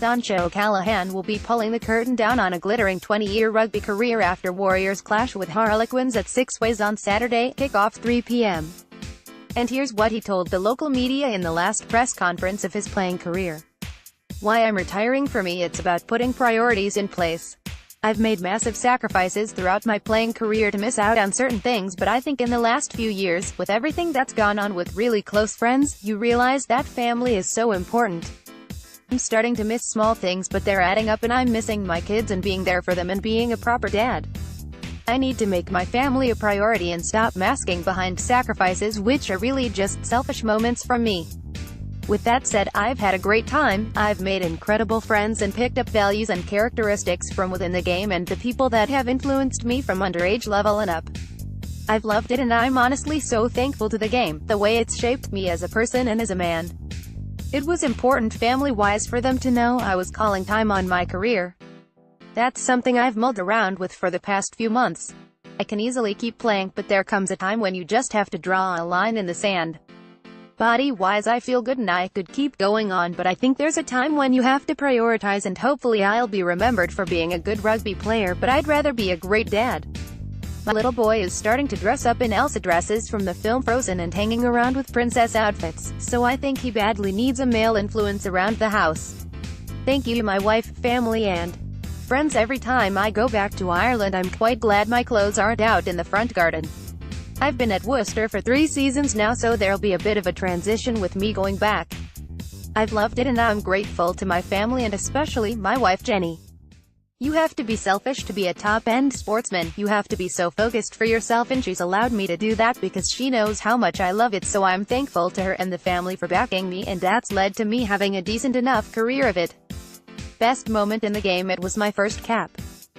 Donncha O'Callaghan will be pulling the curtain down on a glittering 20-year rugby career after Warriors clash with Harlequins at Sixways on Saturday, kick-off 3 p.m. And here's what he told the local media in the last press conference of his playing career. "Why I'm retiring, for me it's about putting priorities in place. I've made massive sacrifices throughout my playing career to miss out on certain things, but I think in the last few years, with everything that's gone on with really close friends, you realize that family is so important. I'm starting to miss small things, but they're adding up, and I'm missing my kids and being there for them and being a proper dad. I need to make my family a priority and stop masking behind sacrifices which are really just selfish moments from me. With that said, I've had a great time, I've made incredible friends and picked up values and characteristics from within the game and the people that have influenced me from underage level and up. I've loved it, and I'm honestly so thankful to the game, the way it's shaped me as a person and as a man. It was important family-wise for them to know I was calling time on my career. That's something I've mulled around with for the past few months. I can easily keep playing, but there comes a time when you just have to draw a line in the sand. Body-wise I feel good and I could keep going on, but I think there's a time when you have to prioritize, and hopefully I'll be remembered for being a good rugby player, but I'd rather be a great dad. My little boy is starting to dress up in Elsa dresses from the film Frozen and hanging around with princess outfits, so I think he badly needs a male influence around the house. Thank you, my wife, family and friends. Every time I go back to Ireland I'm quite glad my clothes aren't out in the front garden. I've been at Worcester for 3 seasons now, so there'll be a bit of a transition with me going back. I've loved it and I'm grateful to my family and especially my wife Jenny. You have to be selfish to be a top-end sportsman, you have to be so focused for yourself, and she's allowed me to do that because she knows how much I love it, so I'm thankful to her and the family for backing me, and that's led to me having a decent enough career of it. Best moment in the game, it was my first cap.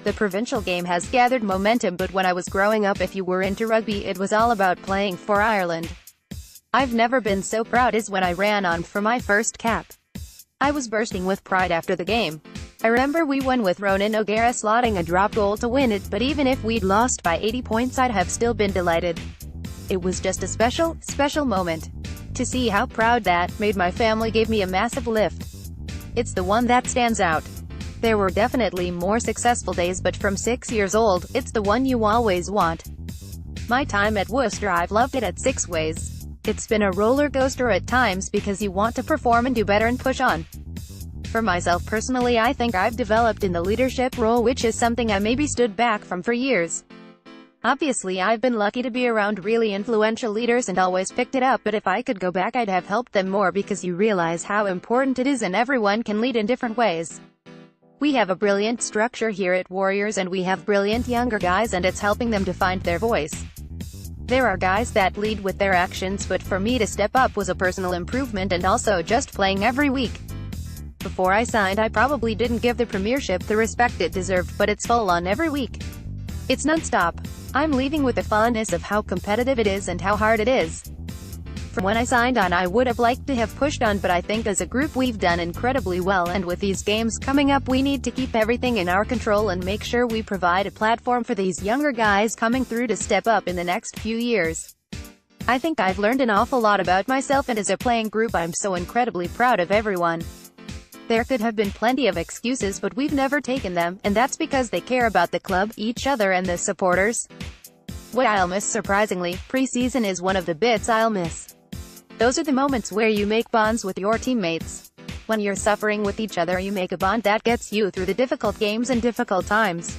The provincial game has gathered momentum, but when I was growing up, if you were into rugby, it was all about playing for Ireland. I've never been so proud as when I ran on for my first cap. I was bursting with pride after the game. I remember we won with Ronan O'Gara slotting a drop goal to win it, but even if we'd lost by 80 points I'd have still been delighted. It was just a special moment. To see how proud that made my family gave me a massive lift. It's the one that stands out. There were definitely more successful days, but from 6 years old, it's the one you always want. My time at Worcester, I've loved it at Sixways. It's been a roller coaster at times because you want to perform and do better and push on. For myself personally, I think I've developed in the leadership role, which is something I maybe stood back from for years. Obviously I've been lucky to be around really influential leaders and always picked it up, but if I could go back I'd have helped them more, because you realize how important it is and everyone can lead in different ways. We have a brilliant structure here at Warriors and we have brilliant younger guys, and it's helping them to find their voice. There are guys that lead with their actions, but for me to step up was a personal improvement, and also just playing every week. Before I signed I probably didn't give the premiership the respect it deserved, but it's full on every week. It's non-stop. I'm leaving with the fondness of how competitive it is and how hard it is. From when I signed on I would have liked to have pushed on, but I think as a group we've done incredibly well, and with these games coming up we need to keep everything in our control and make sure we provide a platform for these younger guys coming through to step up in the next few years. I think I've learned an awful lot about myself, and as a playing group I'm so incredibly proud of everyone. There could have been plenty of excuses, but we've never taken them, and that's because they care about the club, each other and the supporters. What I'll miss, surprisingly, pre-season is one of the bits I'll miss. Those are the moments where you make bonds with your teammates. When you're suffering with each other you make a bond that gets you through the difficult games and difficult times.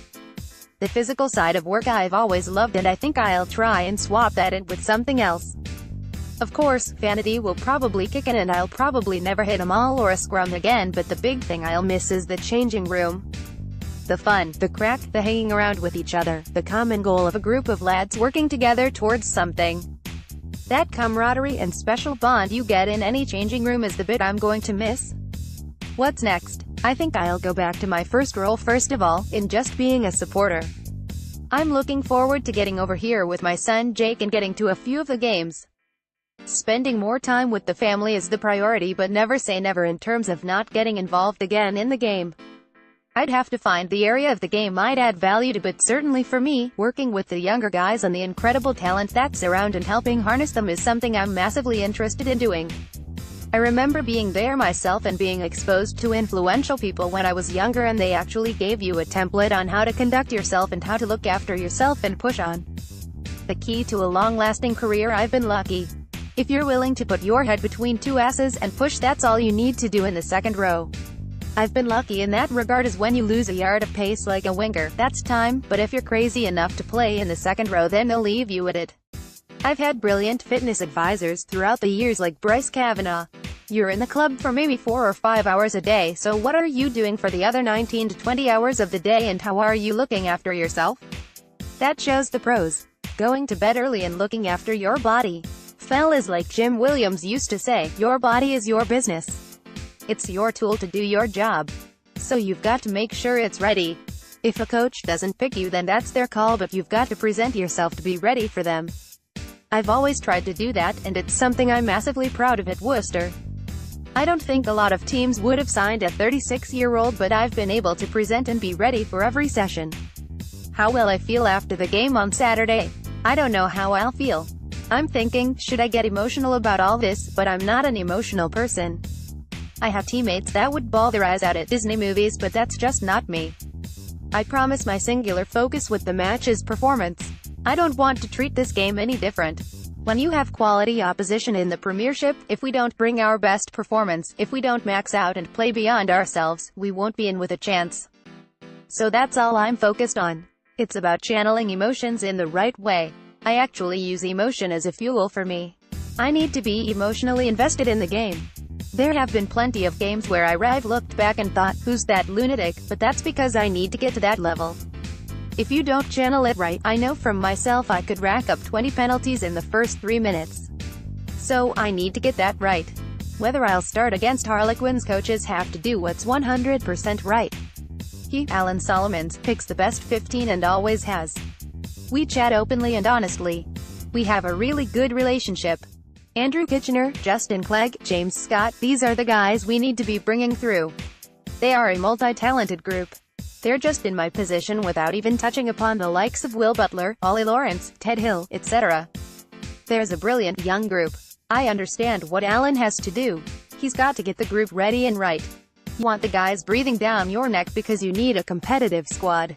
The physical side of work I've always loved, and I think I'll try and swap that in with something else. Of course, vanity will probably kick in and I'll probably never hit a maul or a scrum again, but the big thing I'll miss is the changing room. The fun, the crack, the hanging around with each other, the common goal of a group of lads working together towards something. That camaraderie and special bond you get in any changing room is the bit I'm going to miss. What's next? I think I'll go back to my first role first of all, in just being a supporter. I'm looking forward to getting over here with my son Jake and getting to a few of the games. Spending more time with the family is the priority, but never say never in terms of not getting involved again in the game. I'd have to find the area of the game I'd add value to, but certainly for me, working with the younger guys and the incredible talent that's around and helping harness them is something I'm massively interested in doing. I remember being there myself and being exposed to influential people when I was younger, and they actually gave you a template on how to conduct yourself and how to look after yourself and push on. The key to a long-lasting career. I've been lucky. If you're willing to put your head between two asses and push, that's all you need to do in the second row. I've been lucky in that regard, as when you lose a yard of pace like a winger, that's time, but if you're crazy enough to play in the second row, then they'll leave you at it. I've had brilliant fitness advisors throughout the years like Bryce Kavanagh. You're in the club for maybe 4 or 5 hours a day, so what are you doing for the other 19 to 20 hours of the day, and how are you looking after yourself? That shows the pros. Going to bed early and looking after your body. Fellas, like Jim Williams used to say, your body is your business. It's your tool to do your job. So you've got to make sure it's ready. If a coach doesn't pick you, then that's their call, but you've got to present yourself to be ready for them. I've always tried to do that, and it's something I'm massively proud of at Worcester. I don't think a lot of teams would have signed a 36-year-old, but I've been able to present and be ready for every session. How will I feel after the game on Saturday? I don't know how I'll feel. I'm thinking, should I get emotional about all this? But I'm not an emotional person. I have teammates that would bawl their eyes out at Disney movies, but that's just not me. I promise my singular focus with the match is performance. I don't want to treat this game any different. When you have quality opposition in the Premiership, if we don't bring our best performance, if we don't max out and play beyond ourselves, we won't be in with a chance. So that's all I'm focused on. It's about channeling emotions in the right way. I actually use emotion as a fuel for me. I need to be emotionally invested in the game. There have been plenty of games where I've looked back and thought, who's that lunatic? But that's because I need to get to that level. If you don't channel it right, I know from myself I could rack up 20 penalties in the first 3 minutes. So, I need to get that right. Whether I'll start against Harlequins, coaches have to do what's 100% right. Alan Solomons picks the best 15 and always has. We chat openly and honestly. We have a really good relationship. Andrew Kitchener, Justin Clegg, James Scott, these are the guys we need to be bringing through. They are a multi-talented group. They're just in my position without even touching upon the likes of Will Butler, Ollie Lawrence, Ted Hill, etc. There's a brilliant young group. I understand what Alan has to do. He's got to get the group ready and right. You want the guys breathing down your neck because you need a competitive squad.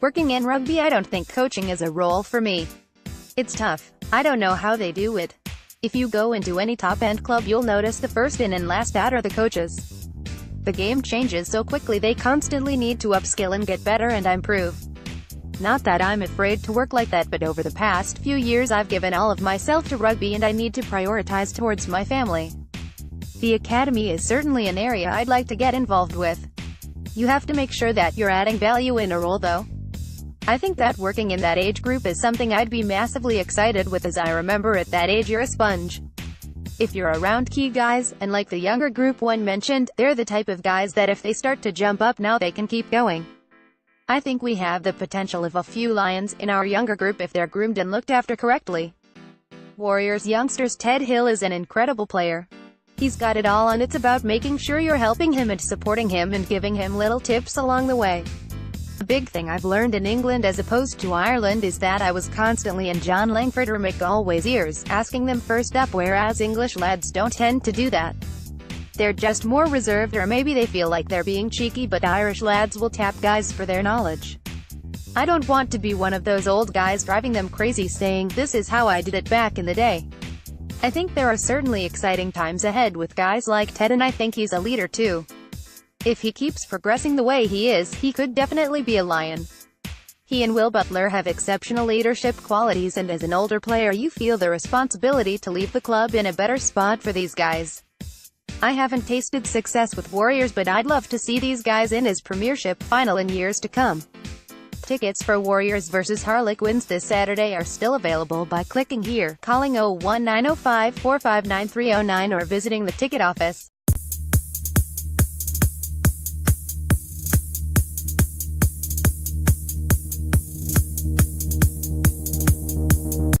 Working in rugby, I don't think coaching is a role for me. It's tough. I don't know how they do it. If you go into any top-end club, you'll notice the first in and last out are the coaches. The game changes so quickly, they constantly need to upskill and get better and improve. Not that I'm afraid to work like that, but over the past few years I've given all of myself to rugby and I need to prioritize towards my family. The academy is certainly an area I'd like to get involved with. You have to make sure that you're adding value in a role though. I think that working in that age group is something I'd be massively excited with, as I remember at that age you're a sponge. If you're around key guys, and like the younger group one mentioned, they're the type of guys that if they start to jump up now they can keep going. I think we have the potential of a few lions in our younger group if they're groomed and looked after correctly. Warriors youngsters, Ted Hill is an incredible player. He's got it all, and it's about making sure you're helping him and supporting him and giving him little tips along the way. A big thing I've learned in England as opposed to Ireland is that I was constantly in John Langford or McGalway's ears, asking them first up, whereas English lads don't tend to do that. They're just more reserved, or maybe they feel like they're being cheeky, but Irish lads will tap guys for their knowledge. I don't want to be one of those old guys driving them crazy saying, this is how I did it back in the day. I think there are certainly exciting times ahead with guys like Ted, and I think he's a leader too. If he keeps progressing the way he is, he could definitely be a lion. He and Will Butler have exceptional leadership qualities, and as an older player you feel the responsibility to leave the club in a better spot for these guys. I haven't tasted success with Warriors, but I'd love to see these guys in his Premiership final in years to come. Tickets for Warriors vs Harlequins this Saturday are still available by clicking here, calling 01905 459 309 or visiting the ticket office.